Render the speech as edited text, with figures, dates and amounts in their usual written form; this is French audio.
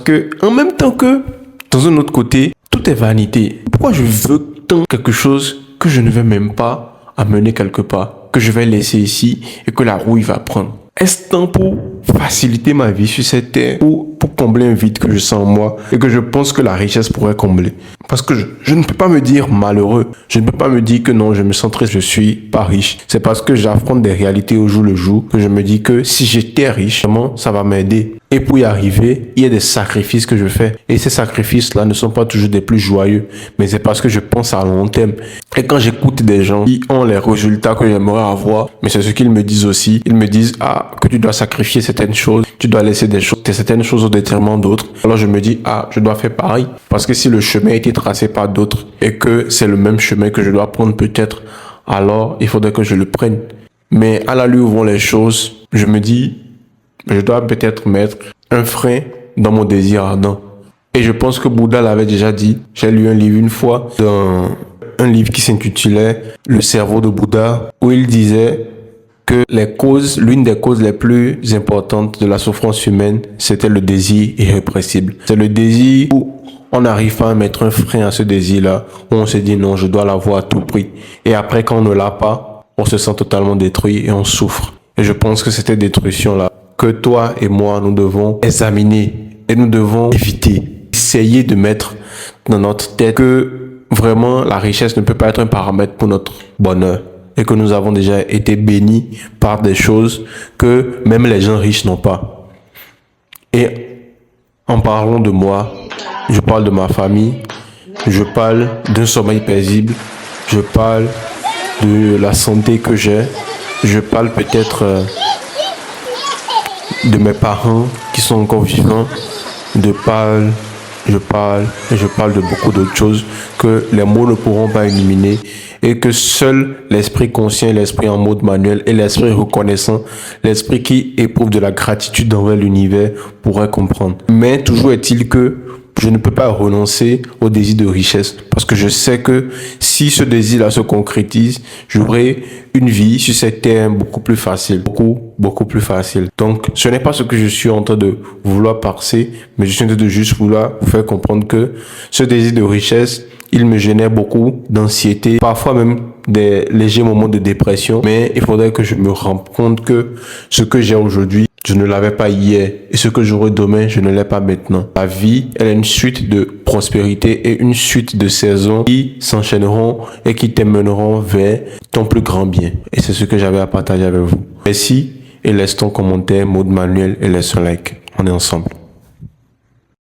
que, en même temps que, dans un autre côté, tout est vanité. Pourquoi je veux tant quelque chose que je ne vais même pas amener quelque part, que je vais laisser ici et que la rouille va prendre? Est-ce tant pour faciliter ma vie sur cette terre ou pour combler un vide que je sens en moi et que je pense que la richesse pourrait combler? Parce que je ne peux pas me dire malheureux. Je ne peux pas me dire que non, je me sens triste, je suis pas riche. C'est parce que j'affronte des réalités au jour le jour que je me dis que si j'étais riche, vraiment, ça va m'aider. Et pour y arriver, il y a des sacrifices que je fais. Et ces sacrifices-là ne sont pas toujours des plus joyeux. Mais c'est parce que je pense à long terme. Et quand j'écoute des gens qui ont les résultats que j'aimerais avoir, mais c'est ce qu'ils me disent aussi. Ils me disent, que tu dois sacrifier certaines choses. Tu dois laisser certaines choses au détriment d'autres. Alors je me dis, je dois faire pareil. Parce que si le chemin a été tracé par d'autres et que c'est le même chemin que je dois prendre peut-être, alors il faudrait que je le prenne. Mais à la lui où vont les choses, je me dis, je dois peut-être mettre un frein dans mon désir ardent. Et je pense que Bouddha l'avait déjà dit. J'ai lu un livre une fois, un livre qui s'intitulait Le cerveau de Bouddha, où il disait que l'une des causes les plus importantes de la souffrance humaine, c'était le désir irrépressible. C'est le désir où on n'arrive pas à mettre un frein à ce désir-là, où on se dit non, je dois l'avoir à tout prix. Et après, quand on ne l'a pas, on se sent totalement détruit et on souffre. Et je pense que cette détruction-là, que toi et moi, nous devons examiner et nous devons éviter, essayer de mettre dans notre tête que vraiment la richesse ne peut pas être un paramètre pour notre bonheur et que nous avons déjà été bénis par des choses que même les gens riches n'ont pas. Et en parlant de moi, je parle de ma famille, je parle d'un sommeil paisible, je parle de la santé que j'ai, je parle peut-être de mes parents qui sont encore vivants, je parle de beaucoup d'autres choses que les mots ne pourront pas éliminer et que seul l'esprit conscient, l'esprit en mode manuel et l'esprit reconnaissant, l'esprit qui éprouve de la gratitude envers l'univers pourrait comprendre. Mais toujours est-il que je ne peux pas renoncer au désir de richesse parce que je sais que si ce désir-là se concrétise, j'aurai une vie sur cette terre beaucoup plus facile, beaucoup plus facile. Donc, ce n'est pas ce que je suis en train de vouloir passer, mais je suis en train de juste vouloir vous faire comprendre que ce désir de richesse, il me génère beaucoup d'anxiété, parfois même des légers moments de dépression, mais il faudrait que je me rende compte que ce que j'ai aujourd'hui, je ne l'avais pas hier et ce que j'aurai demain, je ne l'ai pas maintenant. La vie, elle est une suite de prospérité et une suite de saisons qui s'enchaîneront et qui t'emmèneront vers ton plus grand bien. Et c'est ce que j'avais à partager avec vous. Merci et laisse ton commentaire, mode manuel et laisse un like. On est ensemble.